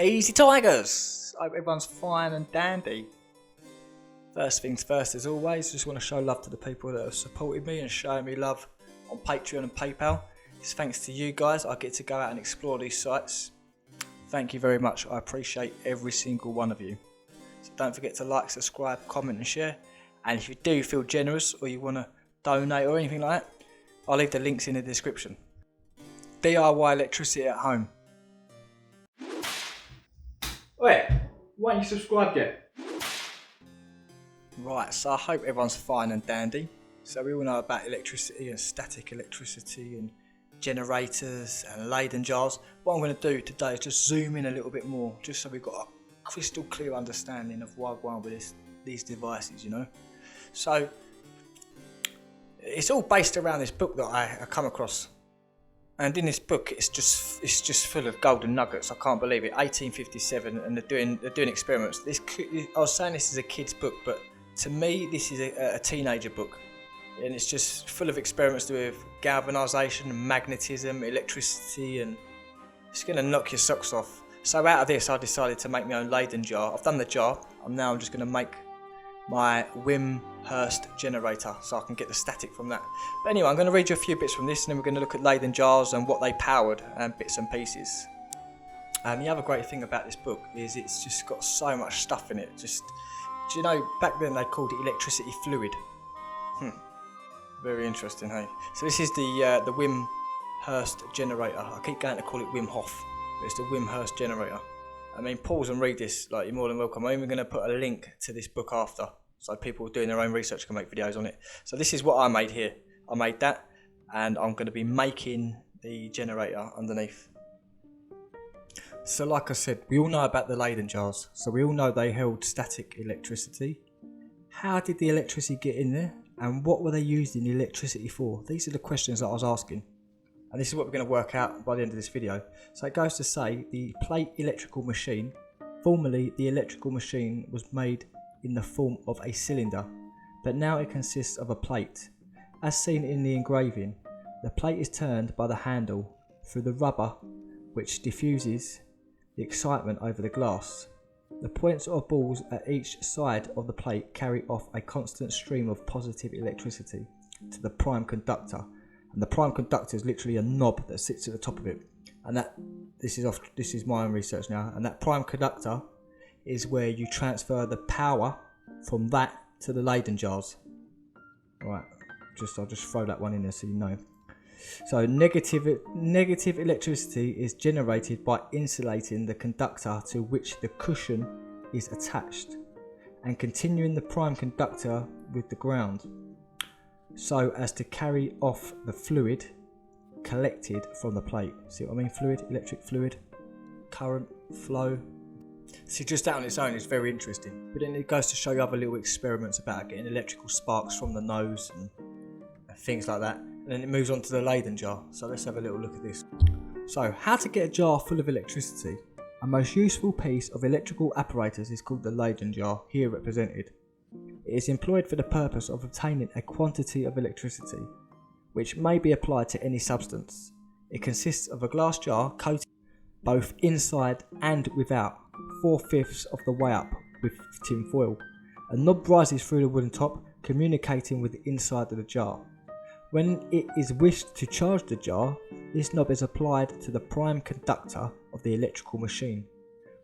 Easy Tigers! I hope everyone's fine and dandy. First things first, as always, just want to show love to the people that have supported me and showing me love on Patreon and PayPal. It's thanks to you guys I get to go out and explore these sites. Thank you very much. I appreciate every single one of you. So don't forget to like, subscribe, comment and share. And if you do feel generous or you want to donate or anything like that, I'll leave the links in the description. D.I.Y electricity at home. Wait, why aren't you subscribed yet? Right, so I hope everyone's fine and dandy. So we all know about electricity and static electricity and generators and Leyden jars. What I'm going to do today is just zoom in a little bit more, just so we've got a crystal clear understanding of why we're going with these devices, you know. So it's all based around this book that I come across. And in this book, it's just full of golden nuggets. I can't believe it. 1857, and they're doing experiments. I was saying this is a kid's book, but to me, this is a teenager book, and it's just full of experiments to do with galvanisation, magnetism, electricity, and it's going to knock your socks off. So out of this, I decided to make my own Leyden jar. I've done the jar. I'm just going to make my Wimshurst generator so I can get the static from that. But anyway, I'm going to read you a few bits from this, and then we're going to look at Leyden jars and what they powered and bits and pieces. And the other great thing about this book is it's just got so much stuff in it. Do you know, back then they called it electricity fluid. Very interesting, hey? So this is the Wimshurst generator. I keep going to call it Wim Hof, but it's the Wimshurst generator. I mean, pause and read this, like, you're more than welcome. I'm even going to put a link to this book after, so people doing their own research can make videos on it. So this is what I made here. I made that, and I'm going to be making the generator underneath. So like I said, we all know about the Leyden jars. So we all know they held static electricity. How did the electricity get in there? And what were they using the electricity for? These are the questions that I was asking. And this is what we're going to work out by the end of this video. So it goes to say the plate electrical machine, formerly the electrical machine was made in the form of a cylinder, but now it consists of a plate. As seen in the engraving, the plate is turned by the handle through the rubber, which diffuses the excitement over the glass. The points or balls at each side of the plate carry off a constant stream of positive electricity to the prime conductor. And the prime conductor is literally a knob that sits at the top of it. And this is my own research now. And that prime conductor is where you transfer the power from that to the Leyden jars. Right, I'll just throw that one in there so you know. So negative electricity is generated by insulating the conductor to which the cushion is attached and continuing the prime conductor with the ground, so as to carry off the fluid collected from the plate. See what I mean? Fluid, electric fluid, current, flow. See, just that on its own is very interesting. But then it goes to show you other little experiments about getting electrical sparks from the nose and things like that. And then it moves on to the Leyden jar. So let's have a little look at this. So, how to get a jar full of electricity. A most useful piece of electrical apparatus is called the Leyden jar, here represented. It is employed for the purpose of obtaining a quantity of electricity, which may be applied to any substance. It consists of a glass jar coated both inside and without, 4/5 of the way up with tin foil. A knob rises through the wooden top, communicating with the inside of the jar. When it is wished to charge the jar, this knob is applied to the prime conductor of the electrical machine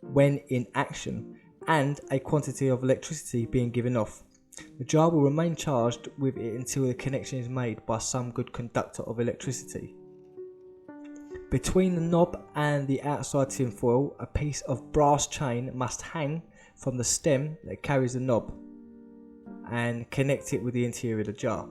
when in action, and a quantity of electricity being given off. The jar will remain charged with it until the connection is made by some good conductor of electricity. Between the knob and the outside tin foil, a piece of brass chain must hang from the stem that carries the knob and connect it with the interior of the jar.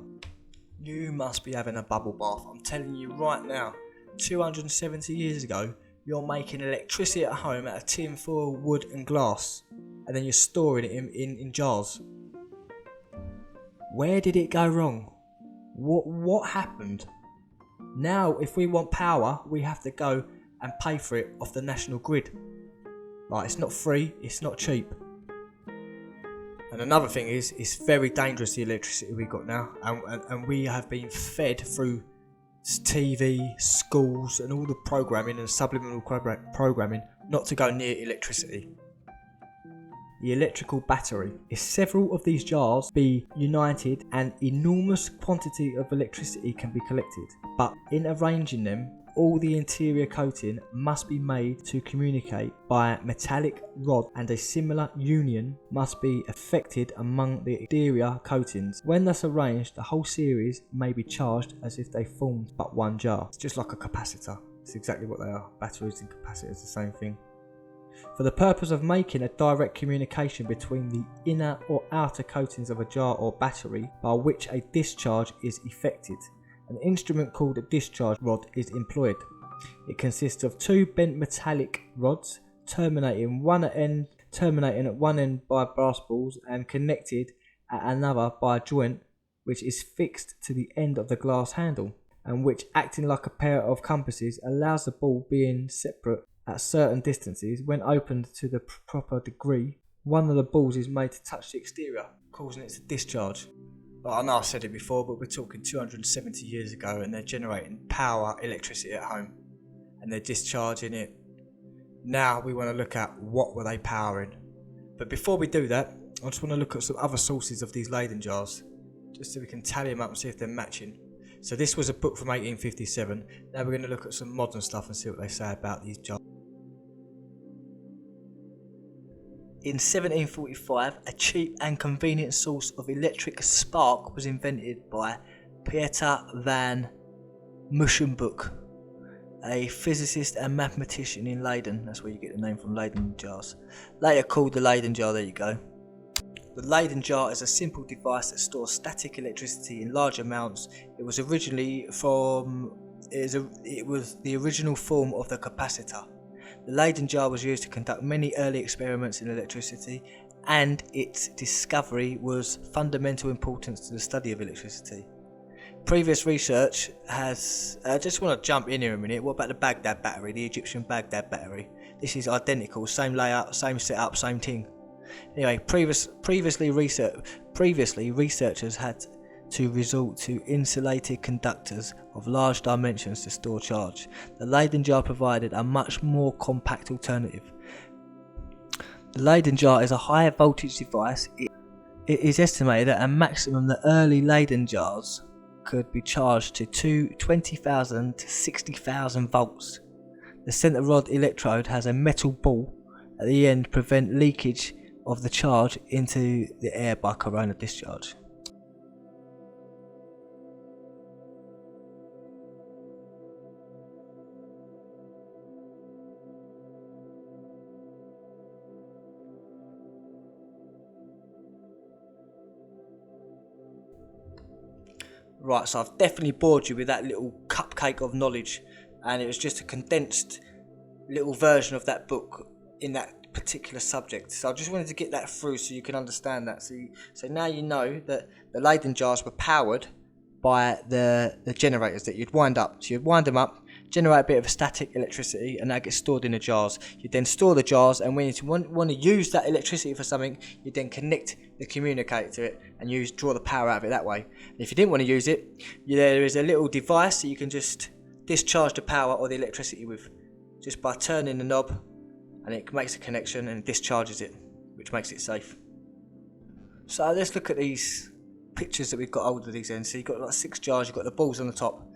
You must be having a bubble bath. I'm telling you right now, 270 years ago, you're making electricity at home out of tin foil, wood and glass, and then you're storing it in jars. Where did it go wrong? What happened? Now, if we want power, we have to go and pay for it off the national grid. Like, it's not free, it's not cheap. And another thing is, it's very dangerous, the electricity we've got now, and we have been fed through TV, schools, and all the programming and subliminal programming not to go near electricity. The electrical battery. If several of these jars be united, an enormous quantity of electricity can be collected. But in arranging them, all the interior coating must be made to communicate by a metallic rod, and a similar union must be effected among the exterior coatings. When thus arranged, the whole series may be charged as if they formed but one jar. It's just like a capacitor. It's exactly what they are. Batteries and capacitors, the same thing. For the purpose of making a direct communication between the inner or outer coatings of a jar or battery, by which a discharge is effected, an instrument called a discharge rod is employed. It consists of two bent metallic rods terminating at one end by brass balls and connected at another by a joint which is fixed to the end of the glass handle, and which, acting like a pair of compasses, allows the ball, being separate at certain distances, when opened to the proper degree, one of the balls is made to touch the exterior, causing it to discharge. I know I've said it before, but we're talking 270 years ago, and they're generating power, electricity at home, and they're discharging it. Now we want to look at what were they powering. But before we do that, I just want to look at some other sources of these Leyden jars, just so we can tally them up and see if they're matching. So this was a book from 1857. Now we're going to look at some modern stuff and see what they say about these jars. In 1745, a cheap and convenient source of electric spark was invented by Pieter van Musschenbroek, a physicist and mathematician in Leyden. That's where you get the name from, Leyden jars. Later called the Leyden jar, there you go. The Leyden jar is a simple device that stores static electricity in large amounts. It was the original form of the capacitor. The Leyden jar was used to conduct many early experiments in electricity, and its discovery was fundamental importance to the study of electricity. Previous research has... I just want to jump in here a minute. What about the Baghdad battery, the Egyptian Baghdad battery? This is identical, same layout, same setup, same thing. Anyway, previously researchers had to resort to insulated conductors of large dimensions to store charge. The Leyden jar provided a much more compact alternative. The Leyden jar is a higher voltage device. It is estimated that a maximum the early Leyden jars could be charged to 20,000 to 60,000 volts. The centre rod electrode has a metal ball at the end to prevent leakage of the charge into the air by corona discharge. Right, so I've definitely bored you with that little cupcake of knowledge, and it was just a condensed little version of that book in that particular subject. So I just wanted to get that through so you can understand that. So now you know that the Leyden jars were powered by the generators that you'd wind up. So you'd wind them up, generate a bit of static electricity, and that gets stored in the jars. You then store the jars, and when you want to use that electricity for something, you then connect the communicator to it and draw the power out of it that way. And if you didn't want to use it, there is a little device that you can just discharge the power or the electricity with, just by turning the knob, and it makes a connection and discharges it, which makes it safe. So let's look at these pictures that we've got hold of these ends. So you've got like 6 jars, you've got the balls on the top,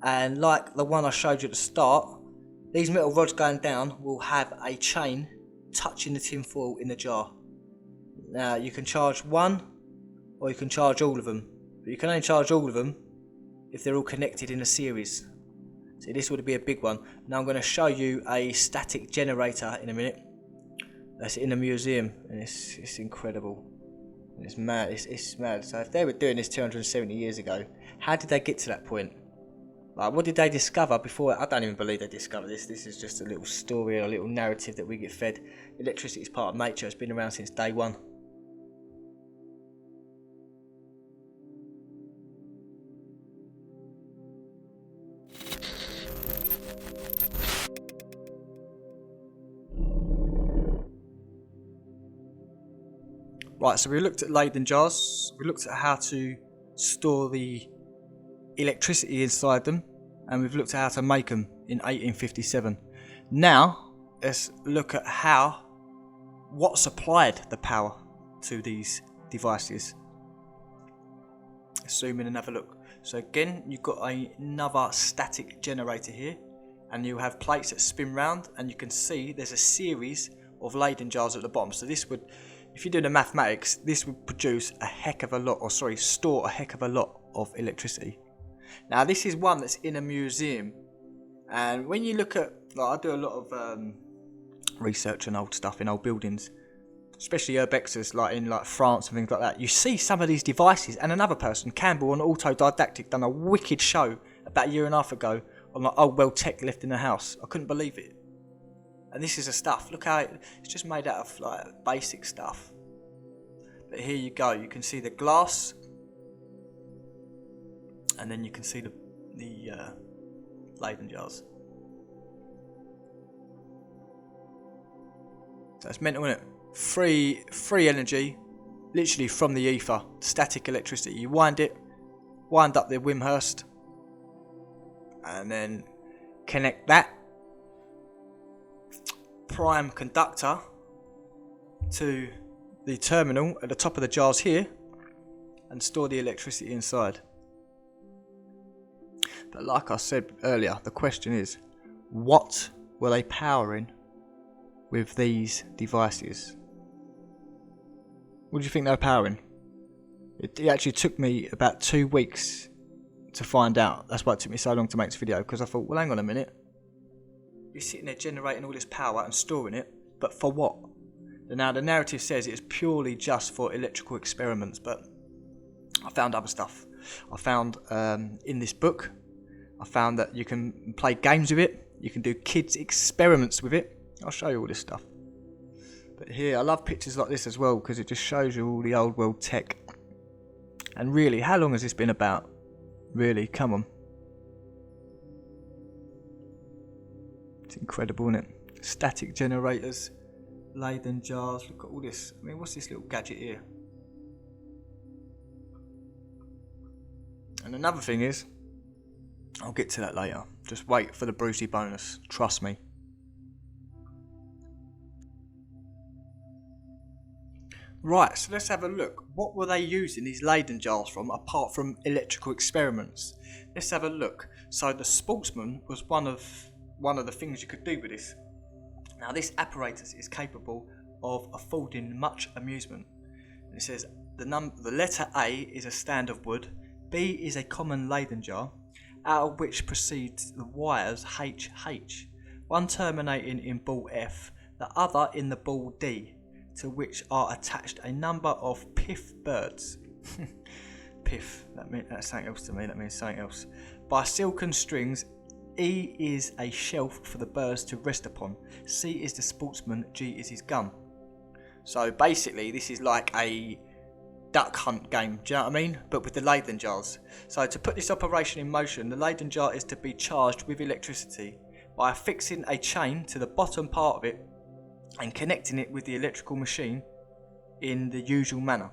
and like the one I showed you at the start, these metal rods going down will have a chain touching the tin foil in the jar. Now you can charge one, or you can charge all of them, but you can only charge all of them if they're all connected in a series. So this would be a big one. Now I'm going to show you a static generator in a minute. That's in a museum, and it's incredible. And it's mad. It's mad. So if they were doing this 270 years ago, how did they get to that point? Like, what did they discover before? I don't even believe they discovered this. This is just a little story, a little narrative that we get fed. Electricity is part of nature. It's been around since day one. Right, so we looked at Leyden jars. We looked at how to store the electricity inside them. and we've looked at how to make them in 1857. Now let's look at what supplied the power to these devices. Let's zoom in and have a look. So again, you've got another static generator here, and you have plates that spin round, and you can see there's a series of Leyden jars at the bottom. So this would, if you do the mathematics, this would produce a heck of a lot, or sorry, store a heck of a lot of electricity. Now this is one that's in a museum, and when you look at, like, I do a lot of research on old stuff in old buildings, especially urbexes like in France and things like that. You see some of these devices, and another person, Campbell on Autodidactic, done a wicked show about a year and a half ago on like old well tech left in the house. I couldn't believe it. And this is the stuff. Look how it's just made out of like basic stuff. But here you go. You can see the glass, and then you can see the Leyden jars. So it's mental, isn't it? Free energy, literally from the ether, static electricity. You wind up the Wimshurst, and then connect that prime conductor to the terminal at the top of the jars here, and store the electricity inside. But like I said earlier, the question is, what were they powering with these devices? What do you think they were powering? It actually took me about 2 weeks to find out. That's why it took me so long to make this video, because I thought, well, hang on a minute. You're sitting there generating all this power and storing it, but for what? Now the narrative says it's purely just for electrical experiments, but I found other stuff. I found in this book, I found that you can play games with it. You can do kids experiments with it. I'll show you all this stuff. But here, I love pictures like this as well, because it just shows you all the old world tech. And really, how long has this been about? Really, come on. It's incredible, isn't it? Static generators, Leyden jars, look at all this. I mean, what's this little gadget here? And another thing is, I'll get to that later. Just wait for the Brucey bonus, trust me. Right, so let's have a look. What were they using these Leyden jars from, apart from electrical experiments? Let's have a look. So the Sportsman was one of the things you could do with this. Now this apparatus is capable of affording much amusement. It says the letter A is a stand of wood, B is a common Leyden jar, out of which proceeds the wires HH, one terminating in ball F, the other in the ball D, to which are attached a number of piff birds. Piff, that's something else to me, that means something else. By silken strings, E is a shelf for the birds to rest upon, C is the sportsman, G is his gun. So basically this is like a duck hunt game, do you know what I mean? But with the Leyden jars. So to put this operation in motion, the Leyden jar is to be charged with electricity by affixing a chain to the bottom part of it and connecting it with the electrical machine in the usual manner.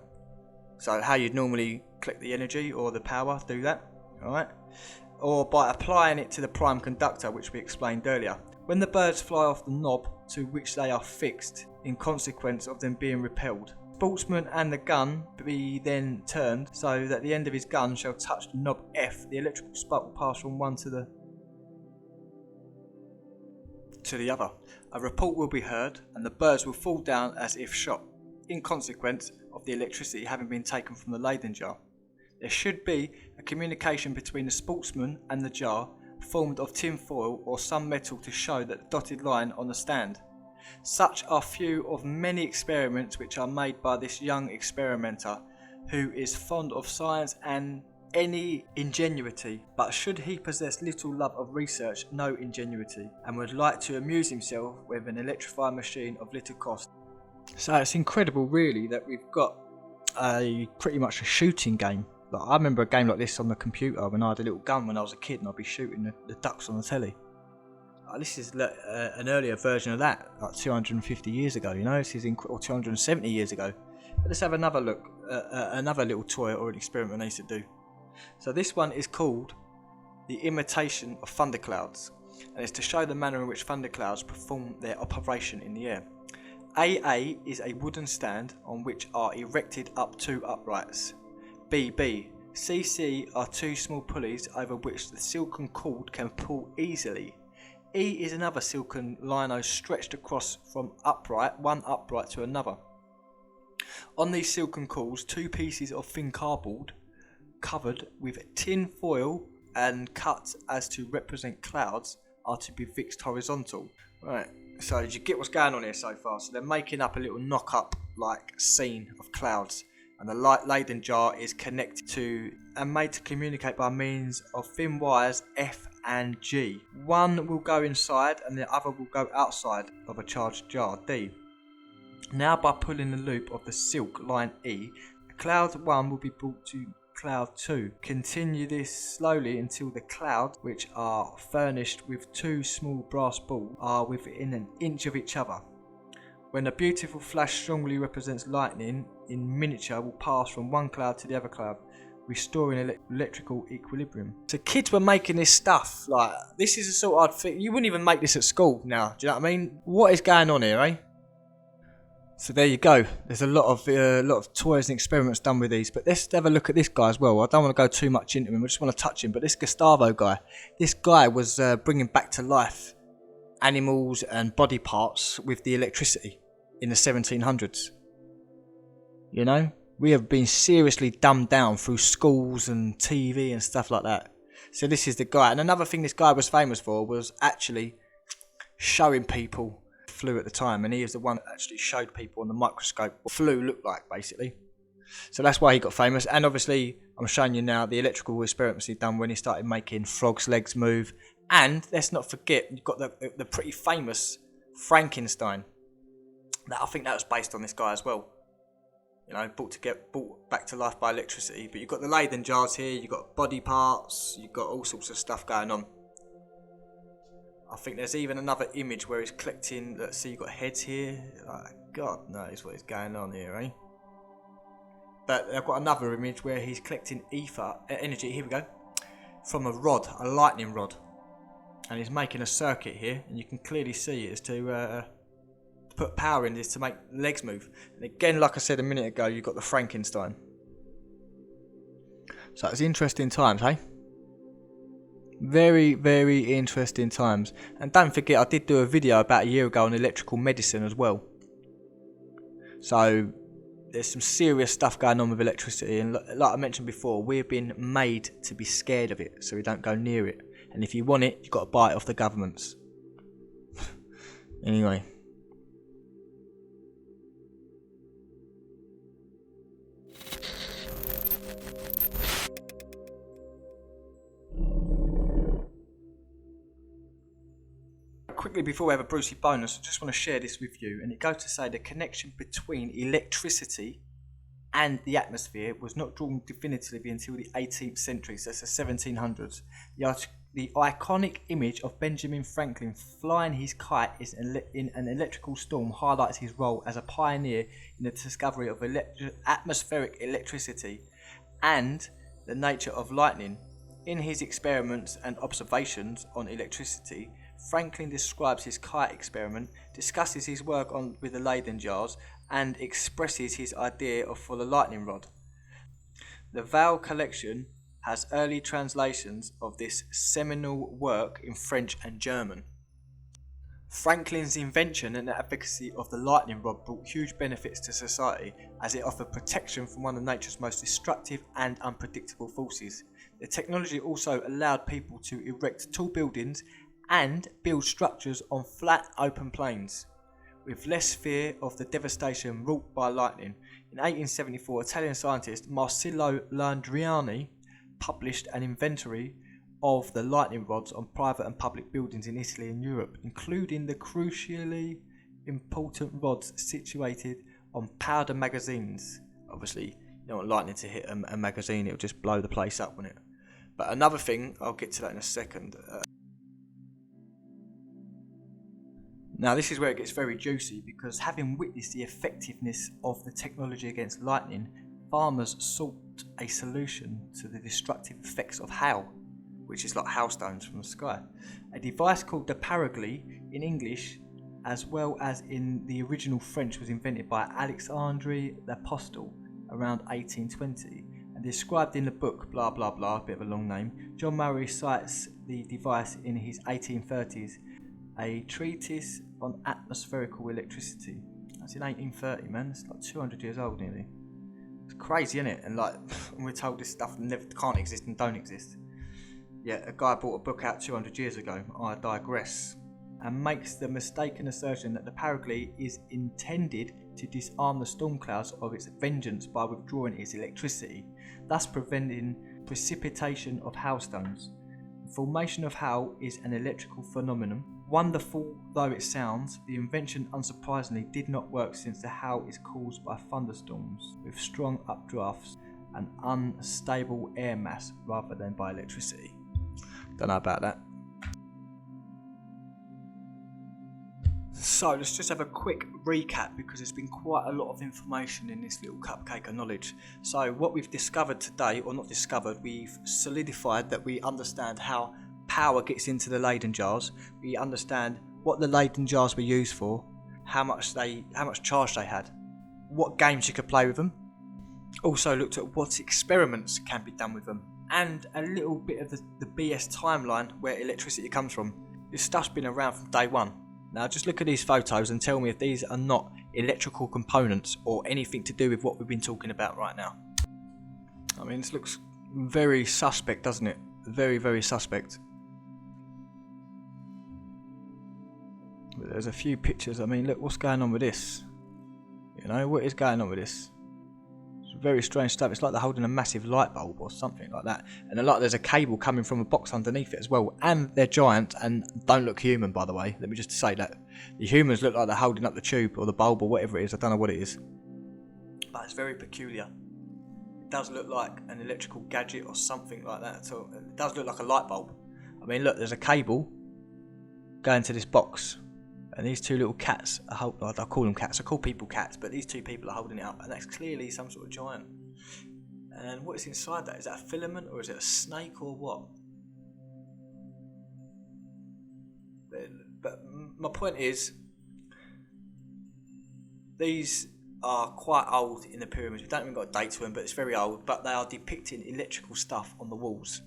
So how you'd normally collect the energy or the power, do that, alright? Or by applying it to the prime conductor, which we explained earlier. When the birds fly off the knob to which they are fixed, in consequence of them being repelled, sportsman and the gun be then turned so that the end of his gun shall touch the knob F. The electrical spark will pass from one to the other. A report will be heard, and the birds will fall down as if shot, in consequence of the electricity having been taken from the Leyden jar. There should be a communication between the sportsman and the jar, formed of tin foil or some metal to show that dotted line on the stand. Such are few of many experiments which are made by this young experimenter, who is fond of science and any ingenuity, but should he possess little love of research, no ingenuity, and would like to amuse himself with an electrified machine of little cost. So it's incredible really that we've got pretty much a shooting game. Like, I remember a game like this on the computer when I had a little gun when I was a kid, and I'd be shooting the ducks on the telly. This is an earlier version of that, like 250 years ago, you know, this is or 270 years ago. But let's have another look, another little toy or an experiment I used to do. So this one is called the imitation of thunderclouds, and it's to show the manner in which thunderclouds perform their operation in the air. AA is a wooden stand on which are erected up 2 uprights. BB. CC are 2 small pulleys over which the silken cord can pull easily. E is another silken lino stretched across from one upright to another. On these silken cords, 2 pieces of thin cardboard covered with tin foil and cut as to represent clouds are to be fixed horizontal. Right, so did you get what's going on here so far? So they're making up a little knock-up like scene of clouds, and the Leyden jar is connected to and made to communicate by means of thin wires F and G. One will go inside and the other will go outside of a charged jar, D. Now by pulling the loop of the silk line E, cloud 1 will be brought to cloud 2. Continue this slowly until the clouds, which are furnished with 2 small brass balls, are within an inch of each other. When a beautiful flash strongly represents lightning in miniature will pass from one cloud to the other cloud, restoring electrical equilibrium. So kids were making this stuff, like, this is the sort of thing, you wouldn't even make this at school now, do you know what I mean? What is going on here, eh? So there you go. There's a lot of toys and experiments done with these. But let's have a look at this guy as well. I don't want to go too much into him. I just want to touch him. But this Gustavo guy, this guy was bringing back to life animals and body parts with the electricity in the 1700s. You know, we have been seriously dumbed down through schools and TV and stuff like that. So this is the guy. And another thing this guy was famous for was actually showing people flu at the time, and he is the one that actually showed people on the microscope what flu looked like, basically. So that's why he got famous. And obviously I'm showing you now the electrical experiments he'd done when he started making frogs' legs move. And let's not forget, you've got the pretty famous Frankenstein. That, I think that was based on this guy as well, you know, brought back to life by electricity. But you've got the Leyden jars here, you've got body parts, you've got all sorts of stuff going on. I think there's even another image where he's collecting, let's see, you've got heads here. Oh, God knows what is going on here, eh? But I've got another image where he's collecting energy, here we go, from a rod, a lightning rod. And he's making a circuit here, and you can clearly see it is to put power in this to make legs move. And again, like I said a minute ago, you've got the Frankenstein. So it's interesting times, hey? Very, very interesting times. And don't forget, I did do a video about a year ago on electrical medicine as well. So there's some serious stuff going on with electricity, and like I mentioned before, we've been made to be scared of it, so we don't go near it. And if you want it, you've got to buy it off the governments. Anyway. Quickly, before we have a Brucey bonus, I just want to share this with you, and it goes to say the connection between electricity and the atmosphere was not drawn definitively until the 18th century, so it's the 1700s. The iconic image of Benjamin Franklin flying his kite in an electrical storm highlights his role as a pioneer in the discovery of atmospheric electricity and the nature of lightning. In his experiments and observations on electricity, Franklin describes his kite experiment, discusses his work with the Leyden jars, and expresses his idea for the lightning rod. The Vale collection has early translations of this seminal work in French and German. Franklin's invention and advocacy of the lightning rod brought huge benefits to society, as it offered protection from one of nature's most destructive and unpredictable forces. The technology also allowed people to erect tall buildings and build structures on flat open plains, with less fear of the devastation wrought by lightning. In 1874, Italian scientist Marsilio Landriani published an inventory of the lightning rods on private and public buildings in Italy and Europe, including the crucially important rods situated on powder magazines. Obviously, you don't want lightning to hit a magazine, it'll just blow the place up, wouldn't it? But another thing, I'll get to that in a second. Now this is where it gets very juicy, because having witnessed the effectiveness of the technology against lightning, farmers sought a solution to the destructive effects of hail. which is like hailstones from the sky. A device called the paraglee in English as well as in the original French was invented by Alexandre l'Apostle around 1820 and described in the book blah blah blah, a bit of a long name. John Murray cites the device in his 1830s, a treatise on atmospherical electricity. That's in 1830, man. It's like 200 years old nearly. It's crazy, isn't it? And like, we're told this stuff never can't exist and don't exist. Yeah, a guy brought a book out 200 years ago, I digress, and makes the mistaken assertion that the paraglee is intended to disarm the storm clouds of its vengeance by withdrawing its electricity, thus preventing precipitation of hailstones. The formation of hail is an electrical phenomenon. Wonderful though it sounds, the invention unsurprisingly did not work since the hail is caused by thunderstorms with strong updrafts and unstable air mass rather than by electricity. Don't know about that. So let's just have a quick recap because there's been quite a lot of information in this little cupcake of knowledge. So what we've discovered today, or not discovered, we've solidified that we understand how power gets into the Leyden jars. We understand what the Leyden jars were used for, how much charge they had, what games you could play with them. Also looked at what experiments can be done with them, and a little bit of the BS timeline where electricity comes from. This stuff's been around from day one. Now just look at these photos and tell me if these are not electrical components or anything to do with what we've been talking about right now. I mean, this looks very suspect, doesn't it? Very, very suspect. But there's a few pictures. I mean, look, what's going on with this? You know, what is going on with this? It's very strange stuff. It's like they're holding a massive light bulb or something like that. And there's a cable coming from a box underneath it as well. And they're giant and don't look human, by the way. Let me just say that. The humans look like they're holding up the tube or the bulb or whatever it is. I don't know what it is. But it's very peculiar. It does look like an electrical gadget or something like that. So it does look like a light bulb. I mean, look, there's a cable going to this box. And these two little cats, I call them cats, I call people cats, but these two people are holding it up, and that's clearly some sort of giant. And what is inside that? Is that a filament, or is it a snake, or what? But my point is, these are quite old in the pyramids. We don't even got a date to them, but it's very old, but they are depicting electrical stuff on the walls.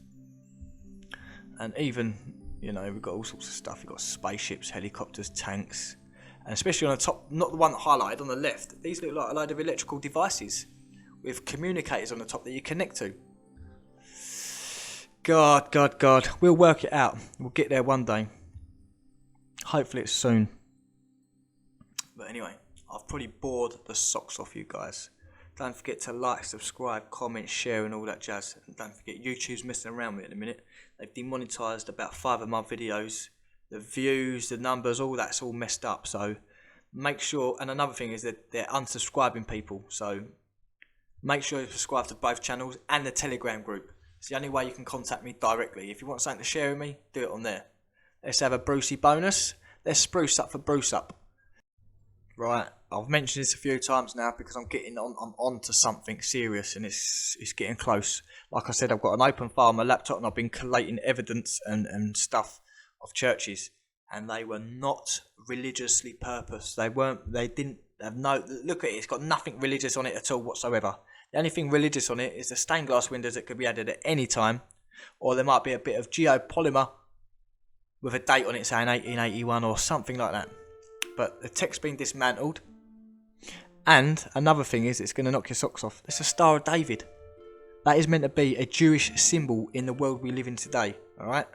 And even, you know, we've got all sorts of stuff. We've got spaceships, helicopters, tanks, and especially on the top, not the one highlighted on the left, these look like a load of electrical devices with communicators on the top that you connect to. God. We'll work it out. We'll get there one day. Hopefully it's soon. But anyway, I've probably bored the socks off you guys. Don't forget to like, subscribe, comment, share and all that jazz. And don't forget, YouTube's messing around with it at the minute. They've demonetised about 5 of my videos. The views, the numbers, all that's all messed up. So make sure, and another thing is that they're unsubscribing people. So make sure you subscribe to both channels and the Telegram group. It's the only way you can contact me directly. If you want something to share with me, do it on there. Let's have a Brucey bonus. Let's spruce up for Bruce up. Right, I've mentioned this a few times now because I'm on to something serious and it's getting close. Like I said, I've got an open file on my laptop and I've been collating evidence and stuff of churches, and they were not religiously purposed. They didn't have look at it, it's got nothing religious on it at all whatsoever. The only thing religious on it is the stained glass windows that could be added at any time, or there might be a bit of geopolymer with a date on it saying 1881 or something like that. But the tech's been dismantled. And another thing is, it's going to knock your socks off. It's a Star of David. That is meant to be a Jewish symbol in the world we live in today. Alright?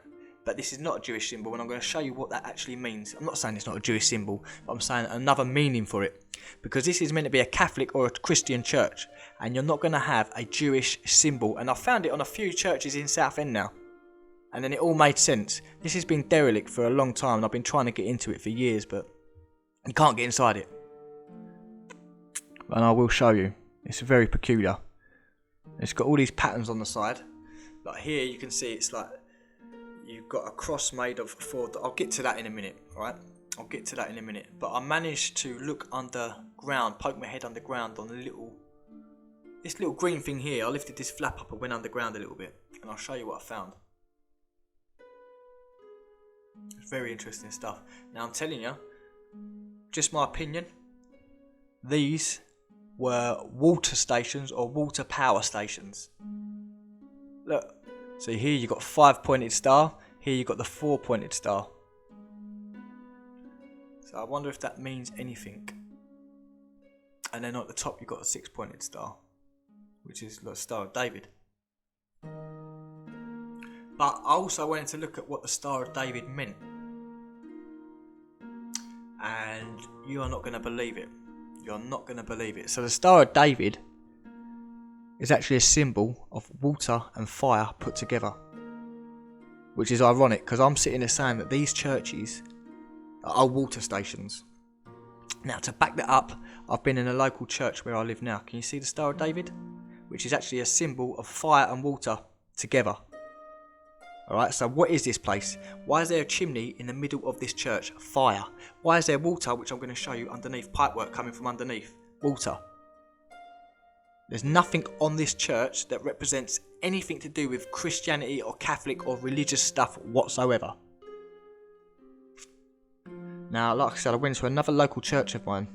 But this is not a Jewish symbol, and I'm going to show you what that actually means. I'm not saying it's not a Jewish symbol, but I'm saying another meaning for it. Because this is meant to be a Catholic or a Christian church, and you're not going to have a Jewish symbol. And I found it on a few churches in Southend now. And then it all made sense. This has been derelict for a long time, and I've been trying to get into it for years, but you can't get inside it. And I will show you. It's very peculiar. It's got all these patterns on the side. Like here you can see it's like you've got a cross made of 4. I'll get to that in a minute, right? I'll get to that in a minute. But I managed to look underground, poke my head underground on this little green thing here. I lifted this flap up and went underground a little bit, and I'll show you what I found. It's very interesting stuff. Now I'm telling you, just my opinion, these were water stations or water power stations. Look, so here you got 5-pointed star, here you got the 4-pointed star. So I wonder if that means anything. And then at the top you got a 6-pointed star, which is the Star of David. But I also wanted to look at what the Star of David meant. And you are not going to believe it. You're not going to believe it. So the Star of David is actually a symbol of water and fire put together. Which is ironic, because I'm sitting there saying that these churches are water stations. Now, to back that up, I've been in a local church where I live now. Can you see the Star of David? Which is actually a symbol of fire and water together. Alright, so what is this place? Why is there a chimney in the middle of this church? Fire. Why is there water, which I'm going to show you underneath, pipework coming from underneath? Water. There's nothing on this church that represents anything to do with Christianity or Catholic or religious stuff whatsoever. Now, like I said, I went to another local church of mine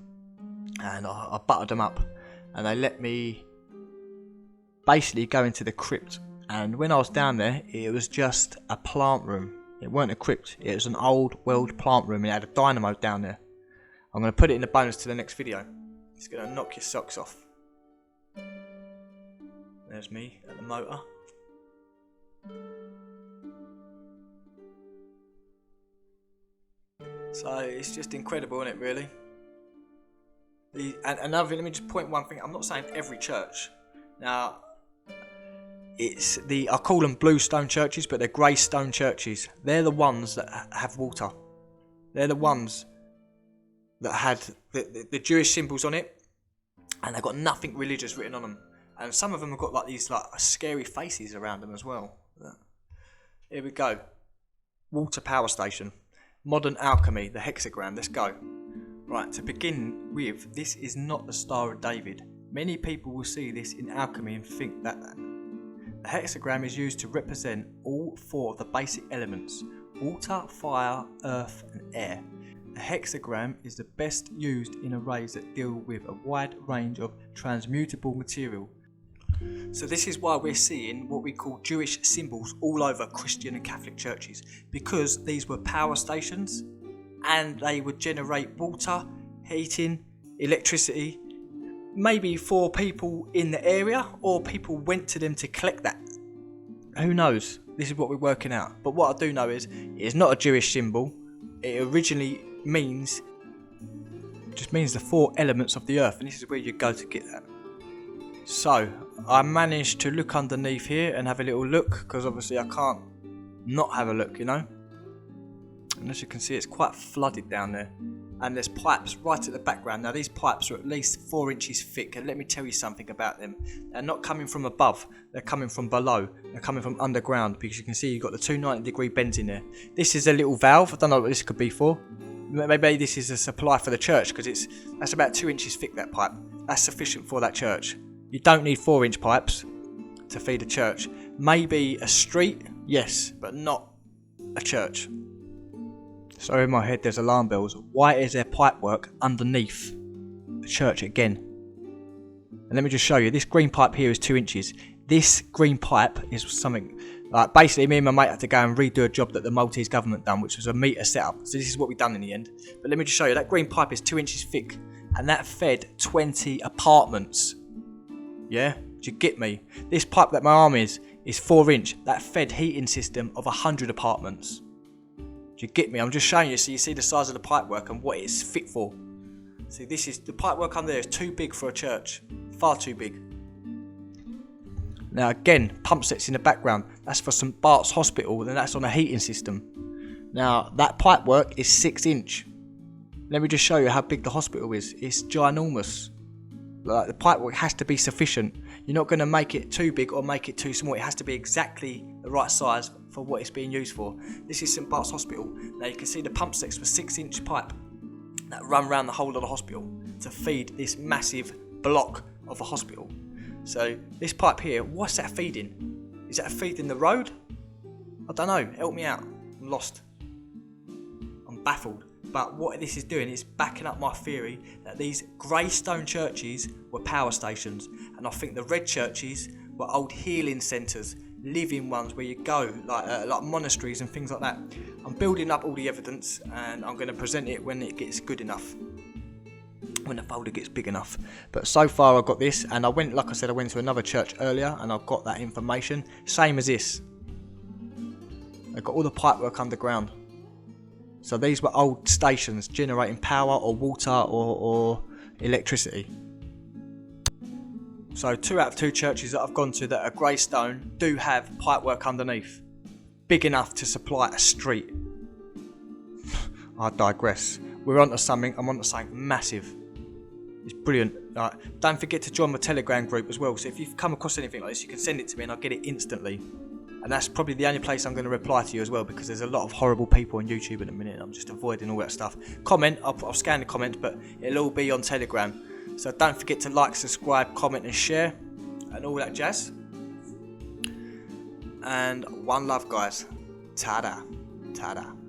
and I buttered them up, and they let me basically go into the crypt. And when I was down there, it was just a plant room. It weren't a crypt, it was an old world plant room. It had a dynamo down there. I'm going to put it in the bonus to the next video. It's going to knock your socks off. There's me at the motor. So it's just incredible, isn't it, really? And another thing, let me just point one thing. I'm not saying every church. Now, I call them blue stone churches, but they're grey stone churches. They're the ones that have water. They're the ones that had the Jewish symbols on it, and they've got nothing religious written on them. And some of them have got like these like scary faces around them as well. Here we go. Water power station. Modern alchemy, the hexagram. Let's go. Right, to begin with, this is not the Star of David. Many people will see this in alchemy and think that the hexagram is used to represent all 4 of the basic elements: water, fire, earth and air. The hexagram is the best used in arrays that deal with a wide range of transmutable material. So this is why we're seeing what we call Jewish symbols all over Christian and Catholic churches, because these were power stations and they would generate water, heating, electricity, maybe for people in the area, or people went to them to collect that. Who knows? This is what we're working out. But what I do know is it's not a Jewish symbol. It originally just means the 4 elements of the earth, and this is where you go to get that. So I managed to look underneath here and have a little look, because obviously I can't not have a look, you know. And as you can see, it's quite flooded down there, and there's pipes right at the background. Now these pipes are at least 4 inches thick, and let me tell you something about them. They're not coming from above, they're coming from below, they're coming from underground, because you can see you've got the 2 90-degree bends in there. This is a little valve. I don't know what this could be for. Maybe this is a supply for the church, because that's about 2 inches thick, that pipe. That's sufficient for that church. You don't need 4-inch pipes to feed a church. Maybe a street, yes, but not a church. So in my head there's alarm bells. Why is there pipework underneath the church again? And let me just show you. This green pipe here is 2 inches. This green pipe is something like, basically me and my mate had to go and redo a job that the Maltese government done, which was a metre setup. So this is what we've done in the end. But let me just show you. That green pipe is 2 inches thick, and that fed 20 apartments. Yeah, do you get me? This pipe that my arm is 4 inch. That fed heating system of 100 apartments. Do you get me? I'm just showing you so you see the size of the pipework and what it's fit for. See, this is the pipework under there is too big for a church. Far too big. Now again, pump sets in the background. That's for St Bart's Hospital, and that's on a heating system. Now that pipework is 6 inch. Let me just show you how big the hospital is. It's ginormous. Like, the pipework has to be sufficient. You're not going to make it too big or make it too small. It has to be exactly the right size for what it's being used for. This is St Bart's Hospital. Now you can see the pump sets for 6 inch pipe that run around the whole of the hospital to feed this massive block of a hospital. So this pipe here, what's that feeding? Is that feeding the road? I don't know. Help me out. I'm lost. baffled. But what this is doing is backing up my theory that these grey stone churches were power stations, and I think the red churches were old healing centres, living ones where you go, like monasteries and things like that. I'm building up all the evidence, and I'm going to present it when it gets good enough, when the folder gets big enough. But so far I've got this, and I went to another church earlier, and I've got that information, same as this. They've got all the pipework underground. So these were old stations generating power or water or electricity. So 2 out of 2 churches that I've gone to that are grey stone do have pipework underneath, big enough to supply a street. I digress. We're onto something. I'm onto something massive. It's brilliant. Don't forget to join my Telegram group as well. So if you've come across anything like this, you can send it to me and I'll get it instantly. And that's probably the only place I'm going to reply to you as well, because there's a lot of horrible people on YouTube at the minute. I'm just avoiding all that stuff. Comment, I'll scan the comments, but it'll all be on Telegram. So don't forget to like, subscribe, comment and share and all that jazz. And one love, guys. Ta-da. Ta-da.